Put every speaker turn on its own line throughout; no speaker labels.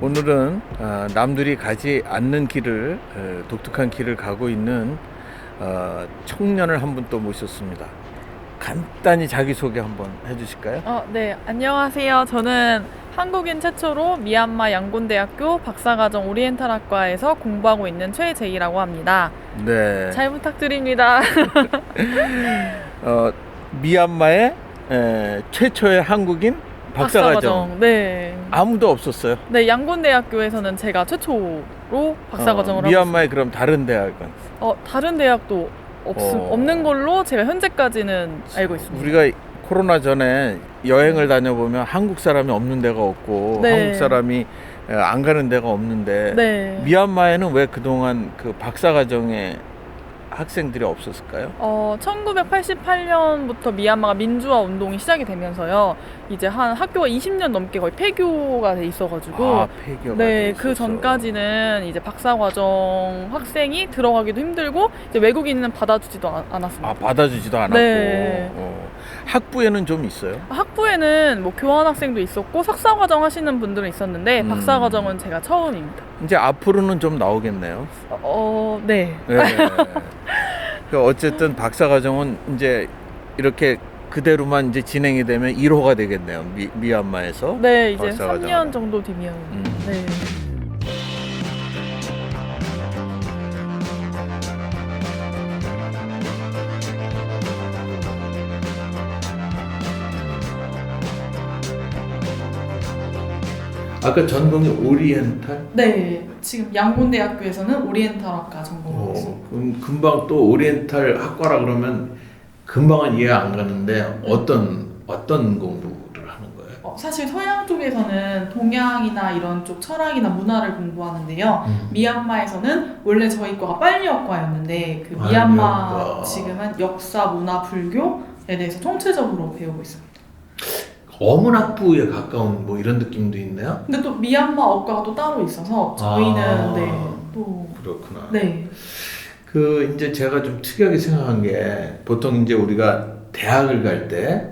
오늘은 남들이 가지 않는 길을 독특한 길을 가고 있는 청년을 한 분 또 모셨습니다. 간단히 자기소개 한번 해주실까요?
네. 안녕하세요. 저는 한국인 최초로 미얀마 양곤대학교 박사과정 오리엔탈학과에서 공부하고 있는 최재희라고 합니다.
네.
잘 부탁드립니다.
미얀마의 최초의 한국인 박사과정.
네.
아무도 없었어요.
네, 양곤대학교에서는 제가 최초로 박사과정을 하고
미얀마의 그럼 다른 대학은?
다른 대학도 없는 걸로 제가 현재까지는 알고 있습니다.
우리가 코로나 전에 여행을 다녀보면 한국 사람이 없는 데가 없고
네.
한국 사람이 안 가는 데가 없는데
네.
미얀마에는 왜 그동안 그 박사과정에 학생들이 없었을까요?
1988년부터 미얀마가 민주화 운동이 시작이 되면서요. 이제 한 학교가 20년 넘게 거의 폐교가 돼 있어가지고.
폐교가
네,
돼
그
있었어.
전까지는 이제 박사과정 학생이 들어가기도 힘들고 이제 외국인은 받아주지도 않았습니다.
받아주지도 않았고.
네.
학부에는 좀 있어요?
학부에는 뭐 교환학생도 있었고 석사과정 하시는 분들은 있었는데
음.
박사과정은 제가 처음입니다.
이제 앞으로는 좀 나오겠네요.
네.
그 어쨌든 박사과정은 이제 이렇게 그대로만 이제 진행이 되면 1호가 되겠네요. 미얀마에서.
네, 이제
박사과정은.
3년 정도 뒤면. 네.
아까 전공이 오리엔탈?
네, 지금 양곤대학교에서는 오리엔탈학과 전공하고 있습니다.
그럼 금방 또 오리엔탈 학과라 그러면 금방은 이해 안 가는데 어떤 공부를 하는 거예요?
사실 서양 쪽에서는 동양이나 이런 쪽 철학이나 문화를 공부하는데요. 미얀마에서는 원래 저희 과가 빨리역과였는데 그 미얀마
빨리역과.
지금은 역사, 문화, 불교에 대해서 총체적으로 배우고 있습니다.
어문학부에 가까운 뭐 이런 느낌도 있네요?
근데 또 미얀마 어과가 또 따로 있어서 저희는 또
그렇구나.
네.
그 이제 제가 좀 특이하게 생각한 게 보통 이제 우리가 대학을 갈 때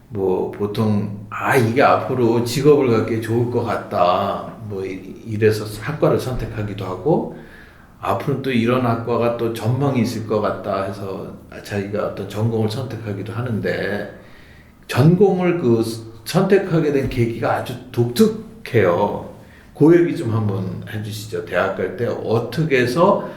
뭐 보통 이게 앞으로 직업을 갖기에 좋을 것 같다 뭐 이래서 학과를 선택하기도 하고 앞으로 또 이런 학과가 또 전망이 있을 것 같다 해서 자기가 어떤 전공을 선택하기도 하는데 전공을 그 선택하게 된 계기가 아주 독특해요. 그 얘기 좀 한번 해주시죠. 대학 갈 때 어떻게 해서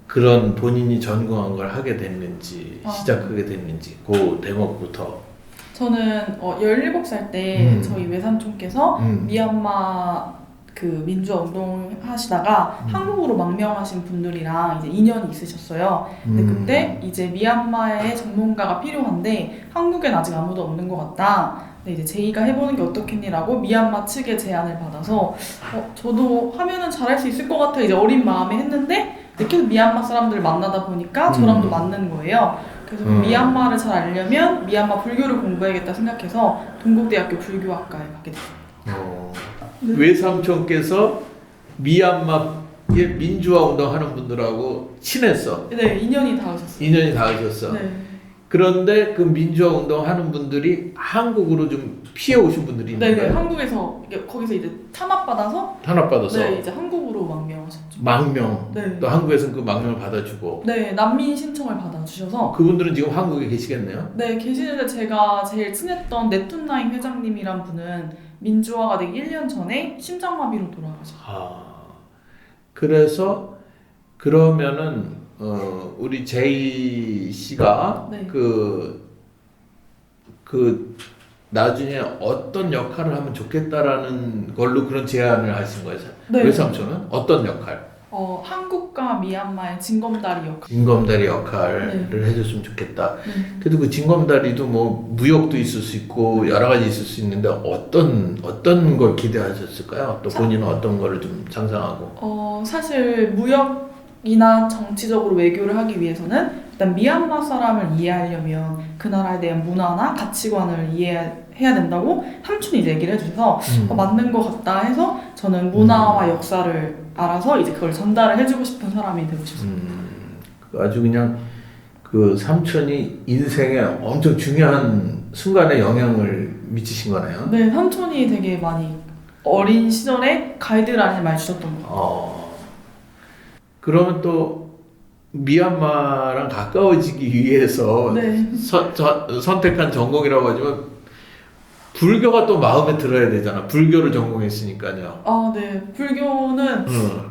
그런 본인이 전공한 걸 하게 됐는지 시작하게 됐는지 그 대목부터.
저는 17살 때 저희 외삼촌께서 미얀마 그 민주화 운동 하시다가 한국으로 망명하신 분들이랑 이제 인연이 있으셨어요. 근데 그때 이제 미얀마의 전문가가 필요한데 한국엔 아직 아무도 없는 것 같다. 근데 이제 제이가 해보는 게 어떻겠니라고 미얀마 측의 제안을 받아서 저도 하면은 잘할 수 있을 것 같아 이제 어린 마음에 했는데 계속 미얀마 사람들을 만나다 보니까 저랑도 맞는 거예요. 그래서 미얀마를 잘 알려면 미얀마 불교를 공부해야겠다 생각해서 동국대학교 불교학과에 가게 됐어요.
외삼촌께서 미얀마의 민주화 운동하는 분들하고 친했어.
네, 인연이 닿으셨어요.
인연이 닿으셨어.
네.
그런데 그 민주화 운동하는 분들이 한국으로 좀 피해 오신 분들이 있는
네,
거예요.
한국에서 거기서 이제 탄압받아서
탄압받아서
네, 이제 한국으로 망명하셨죠.
망명.
네.
또 한국에서는 그 망명을 받아주고.
네, 난민 신청을 받아주셔서
그분들은 지금 한국에 계시겠네요.
네, 계시는데 제가 제일 친했던 네툰나임 회장님이란 분은 민주화가 되기 1년 전에 심장마비로 돌아가셨어요.
그래서 그러면은 우리 제이 씨가
네.
그 나중에 어떤 역할을 하면 좋겠다라는 걸로 그런 제안을 하신 거예요.
네.
외삼촌은 어떤 역할?
한국과 미얀마의 징검다리 역할.
징검다리 역할을 해줬으면 좋겠다. 그래도 그 징검다리도 뭐 무역도 있을 수 있고 여러 가지 있을 수 있는데 어떤 걸 기대하셨을까요? 또 본인은 어떤 거를 좀 상상하고?
사실 무역이나 정치적으로 외교를 하기 위해서는 일단 미얀마 사람을 이해하려면 그 나라에 대한 문화나 가치관을 이해해야 된다고 삼촌이 이제 얘기를 해주셔서 맞는 것 같다 해서 저는 문화와 역사를 알아서 이제 그걸 전달을 해주고 싶은 사람이 되고 싶습니다.
아주 그냥 그 삼촌이 인생에 엄청 중요한 순간에 영향을 미치신 거네요.
네, 삼촌이 되게 많이 어린 시절에 가이드라인을 많이 주셨던 것 같아요.
그러면 또 미얀마랑 가까워지기 위해서
네.
선택한 전공이라고 하지만 불교가 또 마음에 들어야 되잖아. 불교를 전공했으니까요.
아, 네. 불교는
응.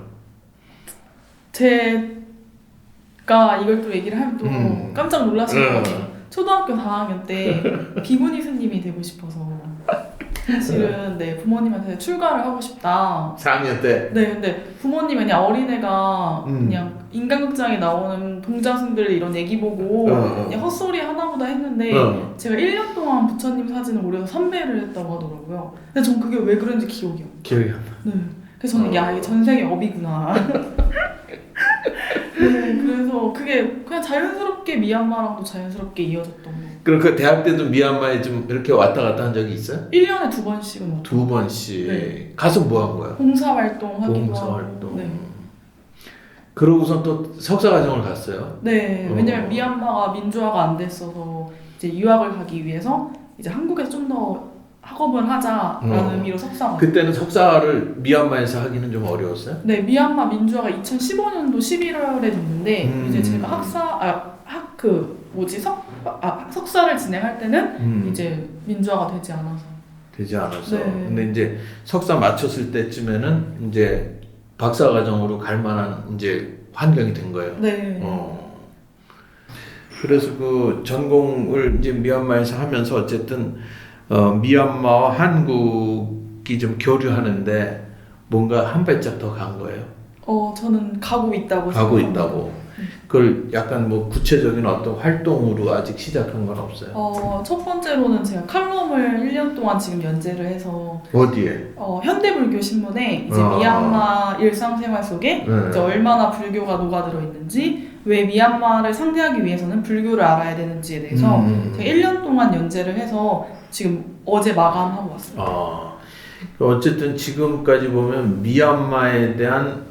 제가 이걸 또 얘기를 하면 또 깜짝 놀라실 것 같아요.
응.
초등학교 4학년 때 비구니 스님이 되고 싶어서 사실은 네, 부모님한테 출가를 하고 싶다.
4학년 때.
네, 근데 부모님은 그냥 어린애가
음.
그냥 인간극장에 나오는 동자승들 이런 얘기 보고 그냥 헛소리 하나보다 했는데 제가 1년 동안 부처님 사진을 오려서参배를 했다고 하더라고요. 근데 전 그게 왜 그런지 기억이 안 나요.
기억이 안 나.
네. 그래서 저는 야, 이게 전생의 업이구나. 네, 그래서 그게 그냥 자연스럽게 미얀마랑도 자연스럽게 이어졌던 거.
그럼 그 대학 때도 미얀마에 좀 이렇게 왔다 갔다 한 적이 있어요?
1년에 2번씩은 왔다.
2번씩.
네.
가서 뭐 한 거야?
봉사활동 하기도
봉사활동.
하고. 네.
그러고선 또 석사과정을 갔어요?
네, 왜냐면 미얀마가 민주화가 안 됐어서 이제 유학을 가기 위해서 이제 한국에서 좀 더 학업을 하자라는 의미로 석사가.
그때는 석사를 미얀마에서 하기는 좀 어려웠어요?
네, 미얀마 민주화가 2015년도 11월에 됐는데 이제 제가 석사를 진행할 때는 이제 민주화가 되지 않아서.
되지 않았어.
네.
근데 이제 석사 마쳤을 때쯤에는 이제 박사과정으로 갈 만한 이제 환경이 된 거예요.
네.
그래서 그 전공을 이제 미얀마에서 하면서 어쨌든 미얀마와 한국이 좀 교류하는데 뭔가 한 발짝 더 간 거예요.
저는 가고 있다고
가고
생각합니다.
있다고. 그걸 약간 뭐 구체적인 어떤 활동으로 아직 시작한 건 없어요.
첫 번째로는 제가 칼럼을 1년 동안 지금 연재를 해서
어디에?
현대불교 신문에 이제 미얀마 일상생활 속에 이제 얼마나 불교가 녹아들어 있는지, 왜 미얀마를 상대하기 위해서는 불교를 알아야 되는지에 대해서 제가 1년 동안 연재를 해서 지금 어제 마감하고 왔습니다.
어쨌든 지금까지 보면 미얀마에 대한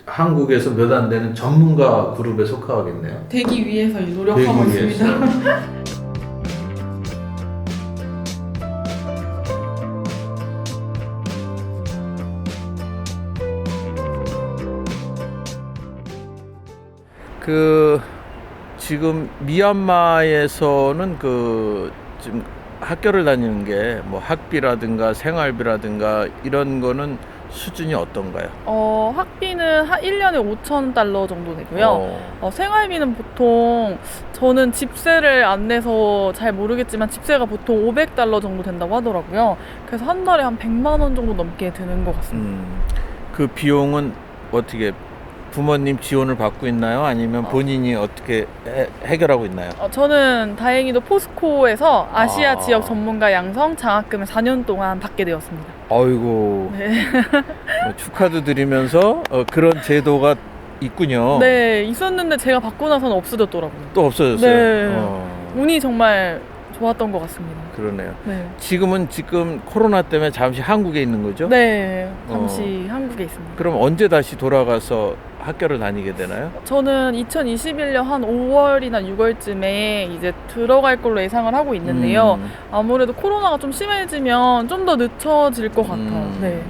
한국에서 몇 안 되는 전문가 그룹에 속하겠네요.
되기 위해서 노력하고
되기 위해서.
있습니다.
그 지금 미얀마에서는 그 지금 학교를 다니는 게 뭐 학비라든가 생활비라든가 이런 거는 수준이 어떤가요?
학비는 1년에 5,000달러 정도 되고요. 생활비는 보통 저는 집세를 안 내서 잘 모르겠지만 집세가 보통 500달러 정도 된다고 하더라고요. 그래서 한 달에 한 100만 원 정도 넘게 드는 것 같습니다.
그 비용은 어떻게 부모님 지원을 받고 있나요? 아니면 본인이 어떻게 해결하고 있나요?
저는 다행히도 포스코에서 아시아 지역 전문가 양성 장학금을 4년 동안 받게 되었습니다.
아이고.
네.
축하도 드리면서 그런 제도가 있군요.
네, 있었는데 제가 받고 나서는 없어졌더라고요.
또 없어졌어요.
네. 운이 정말 좋았던 것 같습니다.
그러네요.
네.
지금 코로나 때문에 잠시 한국에 있는 거죠?
네, 잠시 한국에 있습니다.
그럼 언제 다시 돌아가서 학교를 다니게 되나요?
저는 2021년 한 5월이나 6월쯤에 이제 들어갈 걸로 예상을 하고 있는데요. 아무래도 코로나가 좀 심해지면 좀 더 늦춰질 것 같아요. 네.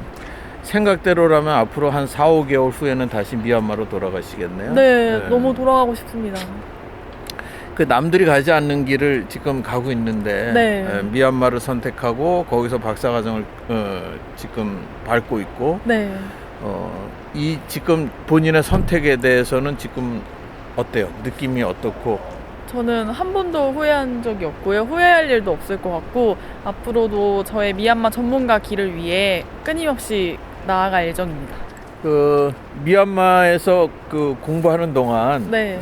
생각대로라면 앞으로 한 4, 5개월 후에는 다시 미얀마로 돌아가시겠네요?
네, 너무 돌아가고 싶습니다.
그 남들이 가지 않는 길을 지금 가고 있는데
네.
미얀마를 선택하고 거기서 박사과정을 지금 밟고 있고
네.
이 지금 본인의 선택에 대해서는 지금 어때요? 느낌이 어떻고?
저는 한 번도 후회한 적이 없고요. 후회할 일도 없을 것 같고 앞으로도 저의 미얀마 전문가 길을 위해 끊임없이 나아갈 예정입니다.
그 미얀마에서 그 공부하는 동안
네.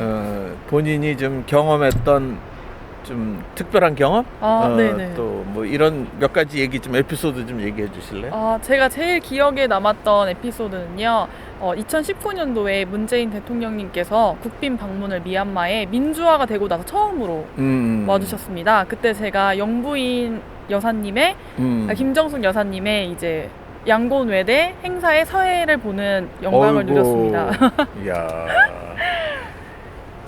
본인이 좀 경험했던 좀 특별한 경험?
네네.
또 뭐 이런 몇 가지 얘기 좀 에피소드 좀 얘기해 주실래요?
제가 제일 기억에 남았던 에피소드는요. 2019년도에 문재인 대통령님께서 국빈 방문을 미얀마에 민주화가 되고 나서 처음으로 와주셨습니다. 그때 제가 영부인 여사님의 김정숙 여사님의 이제 양곤 외대 행사에 사회를 보는 영광을 누렸습니다.
이야.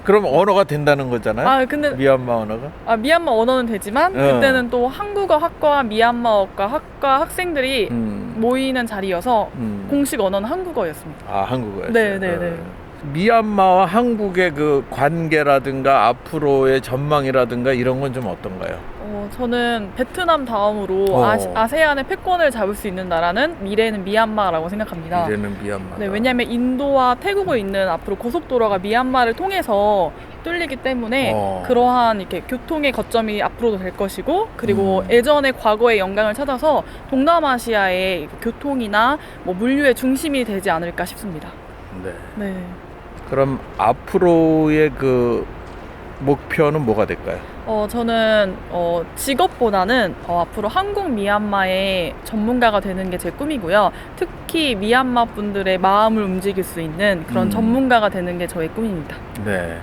그럼 언어가 된다는 거잖아요?
아 근데
미얀마 언어가?
미얀마 언어는 되지만
어.
그때는 또 한국어 학과와 미얀마어과 학과 학생들이 모이는 자리여서 공식 언어는 한국어였습니다.
아, 한국어였어요.
네네네.
미얀마와 한국의 그 관계라든가 앞으로의 전망이라든가 이런 건 좀 어떤가요?
저는 베트남 다음으로 아세안의 패권을 잡을 수 있는 나라는 미래는 미얀마라고 생각합니다.
미래는 미얀마.
네, 왜냐하면 인도와 태국에 있는 앞으로 고속도로가 미얀마를 통해서 뚫리기 때문에 그러한 이렇게 교통의 거점이 앞으로도 될 것이고, 그리고 예전의 과거의 영광을 찾아서 동남아시아의 교통이나 뭐 물류의 중심이 되지 않을까 싶습니다.
네.
네.
그럼 앞으로의 그 목표는 뭐가 될까요?
저는 직업보다는 앞으로 한국 미얀마의 전문가가 되는 게 제 꿈이고요. 특히 미얀마 분들의 마음을 움직일 수 있는 그런 전문가가 되는 게 저의 꿈입니다.
네.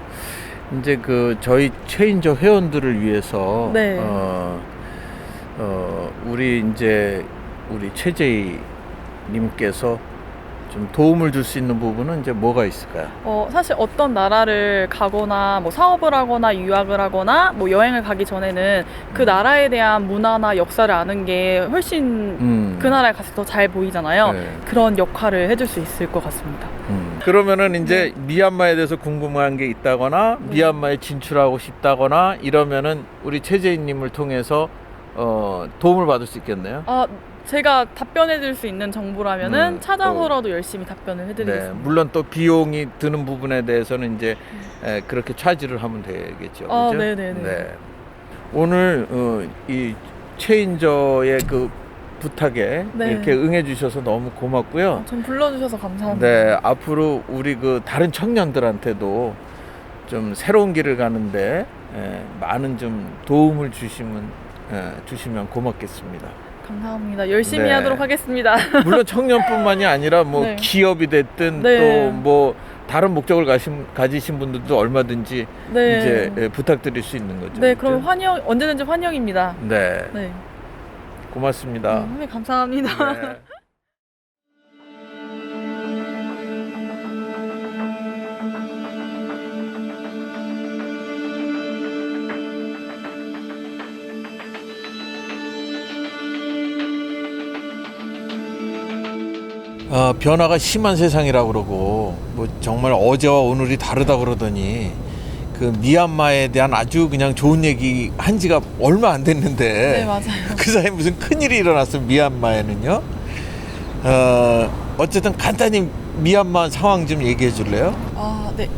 이제 그 저희 체인저 회원들을 위해서
네.
우리 최재희 님께서 좀 도움을 줄 수 있는 부분은 이제 뭐가 있을까요?
사실 어떤 나라를 가거나 뭐 사업을 하거나 유학을 하거나 뭐 여행을 가기 전에는 그 나라에 대한 문화나 역사를 아는 게 훨씬 그 나라에 가서 더 잘 보이잖아요.
네.
그런 역할을 해줄 수 있을 것 같습니다.
그러면은 이제 미얀마에 대해서 궁금한 게 있다거나 미얀마에 진출하고 싶다거나 이러면은 우리 최재희님을 통해서 도움을 받을 수 있겠네요.
제가 답변해드릴 수 있는 정보라면은 찾아서라도 열심히 답변을 해드리겠습니다.
네, 물론 또 비용이 드는 부분에 대해서는 이제 그렇게 차지를 하면 되겠죠. 그죠?
네네네.
네. 오늘 이 체인저의 그 부탁에
네.
이렇게 응해주셔서 너무 고맙고요.
전 불러주셔서 감사합니다.
네, 앞으로 우리 그 다른 청년들한테도 좀 새로운 길을 가는데 많은 좀 도움을 주시면 고맙겠습니다.
감사합니다. 열심히
네.
하도록 하겠습니다.
물론 청년뿐만이 아니라 뭐
네.
기업이 됐든
네.
또 뭐 다른 목적을 가지신 분들도 얼마든지
네.
이제 부탁드릴 수 있는 거죠.
네,
그죠?
그럼 언제든지 환영입니다.
네,
네.
고맙습니다.
네, 감사합니다.
네. 변화가 심한 세상이라고 그러고 뭐 정말 어제와 오늘이 다르다 그러더니 그 미얀마에 대한 아주 그냥 좋은 얘기 한 지가 얼마 안 됐는데
네, 맞아요.
그 사이에 무슨 큰일이 일어났어 미얀마에는요. 어쨌든 간단히 미얀마 상황 좀 얘기해 줄래요?
네.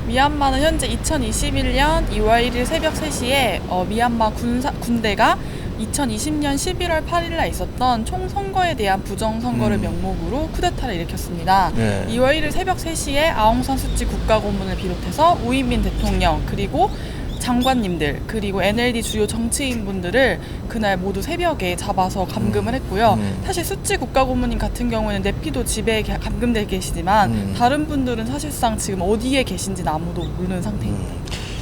미얀마는 현재 2021년 2월 1일 새벽 3시에 미얀마 군대가 2020년 11월 8일에 있었던 총선거에 대한 부정선거를 명목으로 쿠데타를 일으켰습니다.
네.
2월 1일 새벽 3시에 아웅산 수치 국가고문을 비롯해서 우인민 대통령 그리고 장관님들 그리고 NLD 주요 정치인분들을 그날 모두 새벽에 잡아서 감금을 했고요. 사실 수치 국가고문님 같은 경우에는 내피도 집에 감금돼 계시지만 다른 분들은 사실상 지금 어디에 계신지는 아무도 모르는 상태입니다.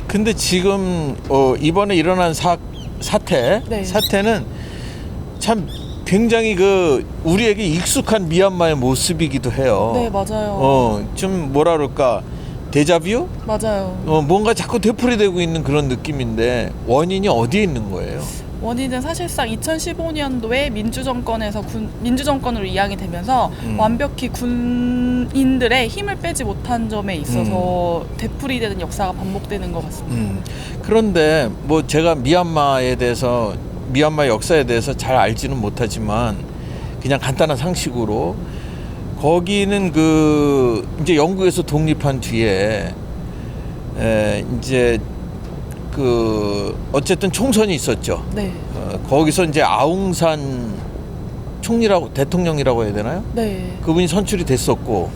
근데 지금 이번에 일어난 사태는 참 굉장히 그 우리에게 익숙한 미얀마의 모습이기도 해요.
네, 맞아요.
좀 뭐라 그럴까 데자뷰?
맞아요.
뭔가 자꾸 되풀이되고 있는 그런 느낌인데 원인이 어디에 있는 거예요?
원인은 사실상 2015년도에 민주정권으로 이양이 되면서 완벽히 군인들의 힘을 빼지 못한 점에 있어서 되풀이되는 역사가 반복되는 것 같습니다.
그런데 뭐 제가 미얀마 역사에 대해서 잘 알지는 못하지만 그냥 간단한 상식으로 거기는 이제 영국에서 독립한 뒤에 이제 어쨌든 총선이 있었죠.
네.
거기서 이제 아웅산 대통령이라고 해야 되나요?
네.
그분이 선출이 됐었고.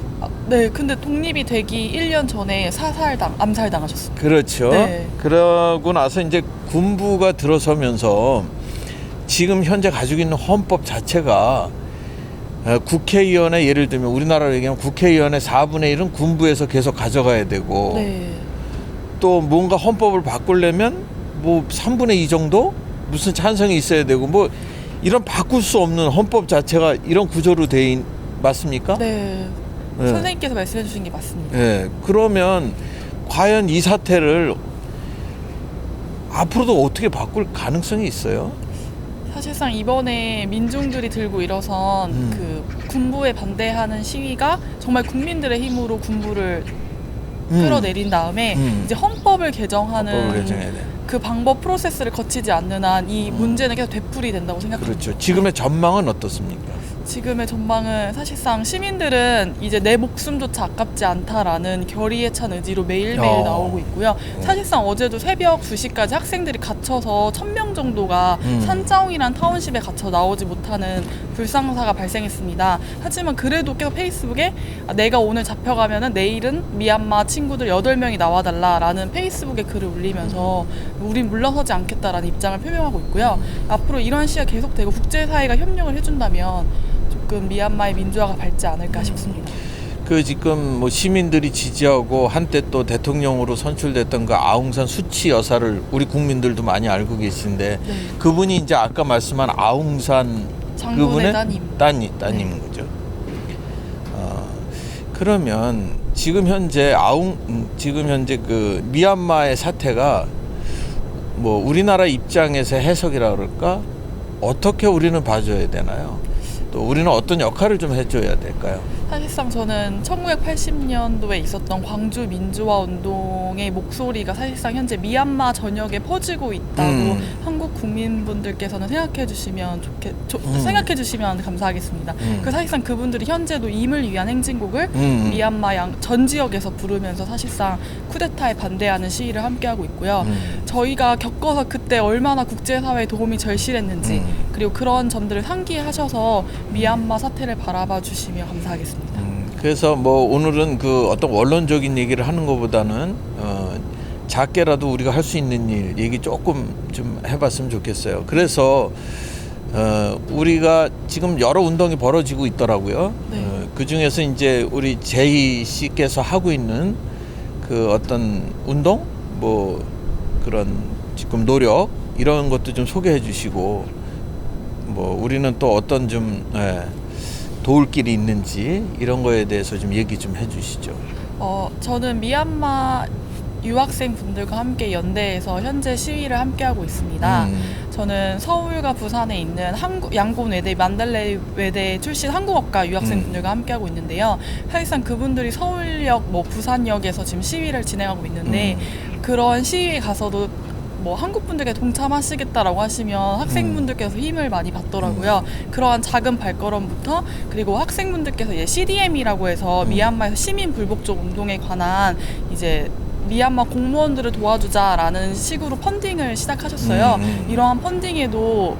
네. 근데 독립이 되기 1년 전에 암살당하셨습니다.
그렇죠.
네.
그러고 나서 이제 군부가 들어서면서 지금 현재 가지고 있는 헌법 자체가 국회의원의 예를 들면 우리나라로 얘기하면 국회의원의 4분의 1은 군부에서 계속 가져가야 되고
네.
또 뭔가 헌법을 바꾸려면 뭐 3분의 2 정도 무슨 찬성이 있어야 되고 뭐 이런 바꿀 수 없는 헌법 자체가 이런 구조로 맞습니까?
네.
네.
선생님께서 말씀해 주신 게 맞습니다.
네. 그러면 과연 이 사태를 앞으로도 어떻게 바꿀 가능성이 있어요?
사실상 이번에 민중들이 들고 일어선 그 군부에 반대하는 시위가 정말 국민들의 힘으로 군부를 끌어내린 다음에 이제 헌법을 개정하는
헌법을 개정해야 돼.
그 방법 프로세스를 거치지 않는 한 이 문제는 계속 되풀이 된다고 생각합니다.
그렇죠. 지금의 전망은 어떻습니까?
지금의 전망은 사실상 시민들은 이제 내 목숨조차 아깝지 않다라는 결의에 찬 의지로 매일매일 나오고 있고요. 사실상 어제도 새벽 2시까지 학생들이 갇혀서 1000명 정도가 산자옹이란 타운십에 갇혀 나오지 못하는 불상사가 발생했습니다. 하지만 그래도 계속 페이스북에 내가 오늘 잡혀가면은 내일은 미얀마 친구들 8명이 나와달라라는 페이스북에 글을 올리면서 우린 물러서지 않겠다라는 입장을 표명하고 있고요. 앞으로 이런 시기가 계속되고 국제사회가 협력을 해준다면 조금 미얀마의 민주화가 밟지 않을까 싶습니다.
그 지금 뭐 시민들이 지지하고 한때 또 대통령으로 선출됐던 그 아웅산 수치 여사를 우리 국민들도 많이 알고 계신데
네.
그분이 이제 아까 말씀한 아웅산
장군의
따님인
네.
거죠. 그러면 지금 현재 그 미얀마의 사태가 뭐 우리나라 입장에서 해석이라 그럴까? 어떻게 우리는 봐줘야 되나요? 또 우리는 어떤 역할을 좀 해줘야 될까요?
사실상 저는 1980년도에 있었던 광주 민주화 운동의 목소리가 사실상 현재 미얀마 전역에 퍼지고 있다고 한국 국민분들께서는 생각해 주시면 생각해 주시면 감사하겠습니다. 그 사실상 그분들이 현재도 임을 위한 행진곡을 미얀마 전 지역에서 부르면서 사실상 쿠데타에 반대하는 시위를 함께하고 있고요. 저희가 겪어서 그때 얼마나 국제사회에 도움이 절실했는지 그리고 그런 점들을 상기하셔서 미얀마 사태를 바라봐 주시면 감사하겠습니다.
그래서 뭐 오늘은 그 어떤 원론적인 얘기를 하는 것보다는 작게라도 우리가 할 수 있는 일 얘기 조금 좀 해봤으면 좋겠어요. 그래서 우리가 지금 여러 운동이 벌어지고 있더라고요.
네.
그 중에서 이제 우리 제이 씨께서 하고 있는 그 어떤 운동 뭐 그런 지금 노력 이런 것도 좀 소개해 주시고 뭐 우리는 또 어떤 좀 도울 길이 있는지 이런 거에 대해서 좀 얘기 좀 해주시죠.
저는 미얀마 유학생 분들과 함께 연대에서 현재 시위를 함께하고 있습니다. 저는 서울과 부산에 있는 양곤 외대, 만달레이 외대 출신 한국어과 유학생 분들과 함께하고 있는데요. 사실상 그분들이 서울역, 부산역에서 지금 시위를 진행하고 있는데 그런 시위에 가서도 한국 분들께 동참하시겠다라고 하시면 학생분들께서 힘을 많이 받더라고요. 그러한 작은 발걸음부터 그리고 학생분들께서 CDM이라고 해서 미얀마에서 시민 불복종 운동에 관한 이제 미얀마 공무원들을 도와주자라는 식으로 펀딩을 시작하셨어요. 이러한 펀딩에도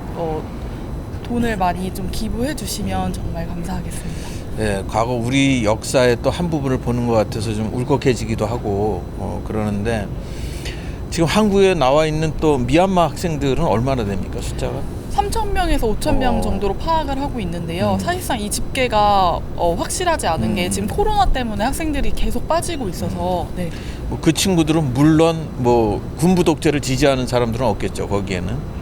돈을 많이 좀 기부해 주시면 정말 감사하겠습니다.
네, 과거 우리 역사의 또 한 부분을 보는 것 같아서 좀 울컥해지기도 하고 그러는데 지금 한국에 나와 있는 또 미얀마 학생들은 얼마나 됩니까, 숫자가?
3,000명에서 5,000명 정도로 파악을 하고 있는데요. 사실상 이 집계가 확실하지 않은 게 지금 코로나 때문에 학생들이 계속 빠지고 있어서 네.
그 친구들은 물론 군부 독재를 지지하는 사람들은 없겠죠, 거기에는.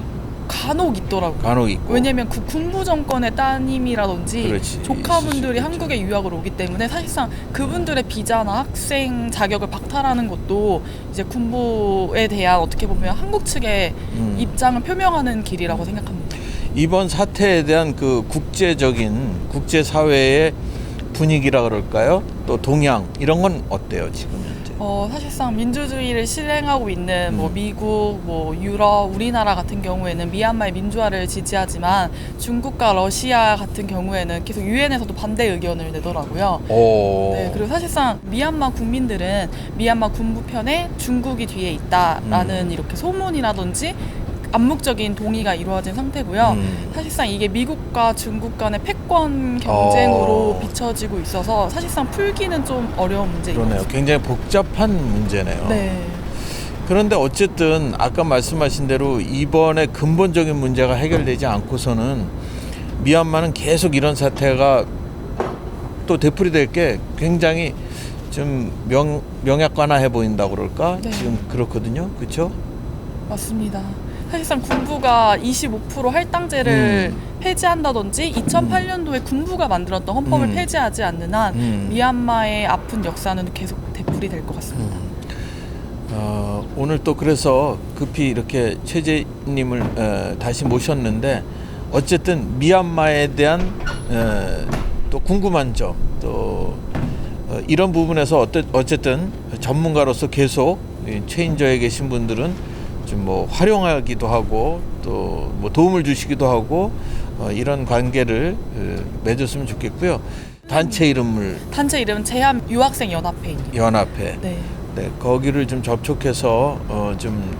간혹 있더라고요.
간혹 있고.
왜냐면 그 군부 정권의 따님이라든지
그렇지,
조카분들이 한국에 유학을 오기 때문에 사실상 그분들의 비자나 학생 자격을 박탈하는 것도 이제 군부에 대한 어떻게 보면 한국 측의 입장을 표명하는 길이라고 생각합니다.
이번 사태에 대한 그 국제적인 국제사회의 분위기라 그럴까요? 또 동향 이런 건 어때요, 지금 현재?
사실상 민주주의를 실행하고 있는 미국, 유럽, 우리나라 같은 경우에는 미얀마의 민주화를 지지하지만 중국과 러시아 같은 경우에는 계속 유엔에서도 반대 의견을 내더라고요. 네, 그리고 사실상 미얀마 국민들은 미얀마 군부 편에 중국이 뒤에 있다라는 이렇게 소문이라든지 암묵적인 동의가 이루어진 상태고요. 사실상 이게 미국과 중국 간의 패권 경쟁으로 비춰지고 있어서 사실상 풀기는 좀 어려운 문제입니다.
그러네요. 굉장히 복잡한 문제네요.
네.
그런데 어쨌든 아까 말씀하신 대로 이번에 근본적인 문제가 해결되지 않고서는 미얀마는 계속 이런 사태가 또 되풀이될 게 굉장히 좀 명약관화해 보인다고 그럴까?
네.
지금 그렇거든요. 그렇죠?
맞습니다. 사실상 군부가 25% 할당제를 폐지한다든지 2008년도에 군부가 만들었던 헌법을 폐지하지 않는 한 미얀마의 아픈 역사는 계속 되풀이될 것 같습니다.
오늘 또 그래서 급히 이렇게 최재님을 다시 모셨는데 어쨌든 미얀마에 대한 또 궁금한 점 또 이런 부분에서 어쨌든 전문가로서 계속 체인저에 계신 분들은 좀 뭐 활용하기도 하고 또 뭐 도움을 주시기도 하고 이런 관계를 맺었으면 좋겠고요. 단체 이름은
제한 유학생 연합회입니다.
연합회.
네.
네, 거기를 좀 접촉해서 좀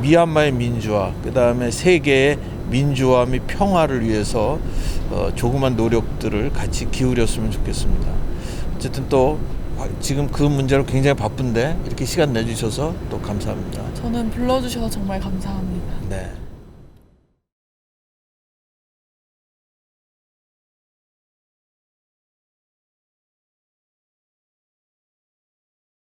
미얀마의 민주화, 그 다음에 세계의 민주화 및 평화를 위해서 조그만 노력들을 같이 기울였으면 좋겠습니다. 어쨌든 또 지금 그 문제로 굉장히 바쁜데 이렇게 시간 내주셔서 또 감사합니다.
저는 불러주셔서 정말 감사합니다.
네.